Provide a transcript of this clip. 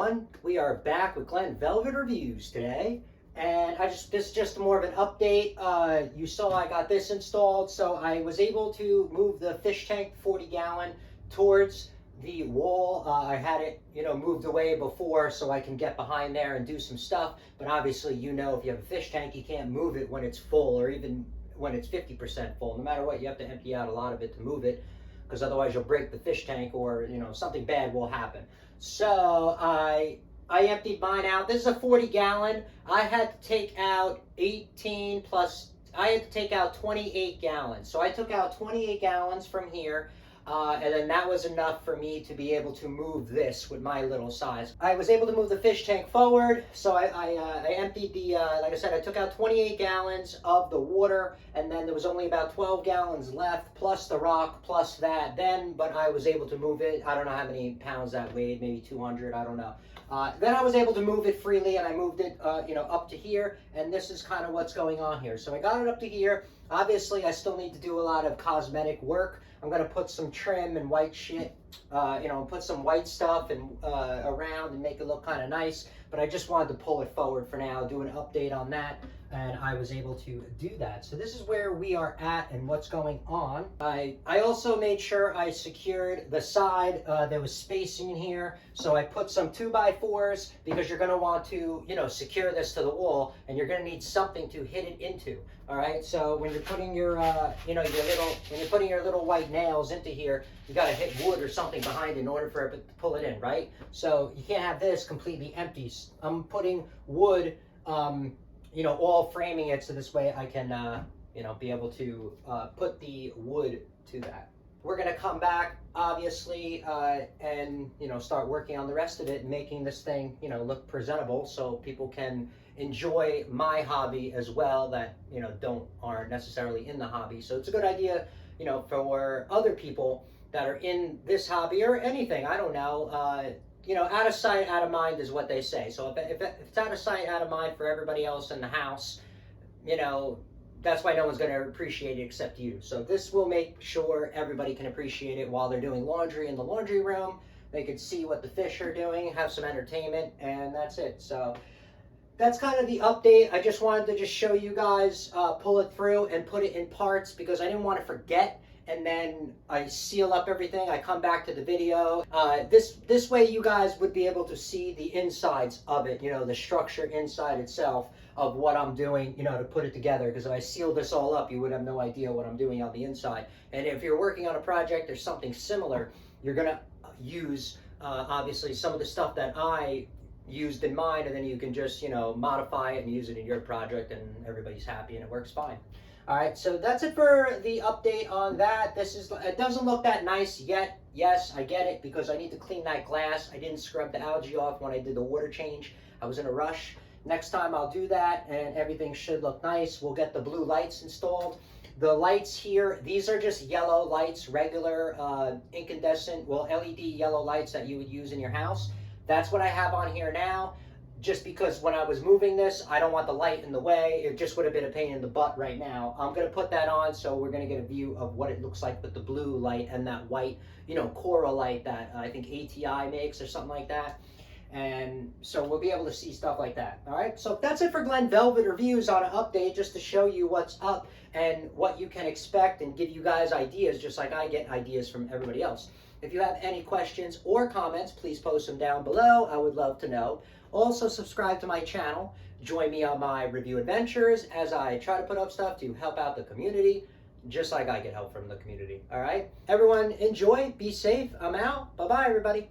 everyone. We are back with Glenn Velvet Reviews today. And this is just more of an update. You saw I got this installed, so I was able to move the fish tank 40-gallon towards the wall. I had it, moved away before so I can get behind there and do some stuff. But obviously, if you have a fish tank, you can't move it when it's full or even when it's 50% full. No matter what, you have to empty out a lot of it to move it, because otherwise you'll break the fish tank or something bad will happen. So I emptied mine out. This is a 40-gallon. I had to take out 18 plus, I had to take out 28 gallons. So I took out 28 gallons from here, and then that was enough for me to be able to move this with my little size. I was able to move the fish tank forward, so I emptied the, like I said, I took out 28 gallons of the water, and then there was only about 12 gallons left, plus the rock, plus that then, but I was able to move it. I don't know how many pounds that weighed, maybe 200, I don't know. Then I was able to move it freely, and I moved it, up to here, and this is kind of what's going on here. So I got it up to here. Obviously, I still need to do a lot of cosmetic work. I'm going to put some trim and white shit, put some white stuff and around and make it look kind of nice. But I just wanted to pull it forward for now, do an update on that, and I was able to do that. So this is where we are at and what's going on. I also made sure I secured the side. There was spacing in here, so I put some 2x4s because you're going to want to, secure this to the wall, and you're going to need something to hit it into. All right, so when you're putting your, when you're putting your little white nails into here, you got to hit wood or something behind it in order for it to pull it in, right? So you can't have this completely empty. I'm putting wood, all framing it so this way I can, be able to put the wood to that. We're going to come back, obviously, and, start working on the rest of it and making this thing, look presentable so people can enjoy my hobby as well that, aren't necessarily in the hobby. So it's a good idea, for other people that are in this hobby or anything, I don't know, out of sight, out of mind is what they say. So if it's out of sight, out of mind for everybody else in the house, that's why no one's going to appreciate it except you. So this will make sure everybody can appreciate it while they're doing laundry in the laundry room. They can see what the fish are doing, have some entertainment, and that's it. So that's kind of the update. I just wanted to show you guys, pull it through and put it in parts because I didn't want to forget. And then I seal up everything. I come back to the video. This way you guys would be able to see the insides of it, the structure inside itself of what I'm doing, to put it together. Because if I seal this all up, you would have no idea what I'm doing on the inside. And if you're working on a project or something similar, you're gonna use, obviously, some of the stuff that I used in mine, and then you can just, modify it and use it in your project, and everybody's happy and it works fine. All right, so that's it for the update on that. It doesn't look that nice yet. Yes, I get it, because I need to clean that glass. I didn't scrub the algae off when I did the water change. I was in a rush. Next time I'll do that, and everything should look nice. We'll get the blue lights installed. The lights here, these are just yellow lights, regular incandescent, LED yellow lights that you would use in your house. That's what I have on here now. Just because when I was moving this, I don't want the light in the way. It just would have been a pain in the butt right now. I'm going to put that on, so we're going to get a view of what it looks like with the blue light and that white, coral light that I think ATI makes or something like that. And so we'll be able to see stuff like that. All right, so that's it for Glenn Velvet Reviews on an update, just to show you what's up and what you can expect and give you guys ideas, just like I get ideas from everybody else. If you have any questions or comments, please post them down below. I would love to know. Also, subscribe to my channel. Join me on my review adventures as I try to put up stuff to help out the community, just like I get help from the community. All right? Everyone, enjoy. Be safe. I'm out. Bye-bye, everybody.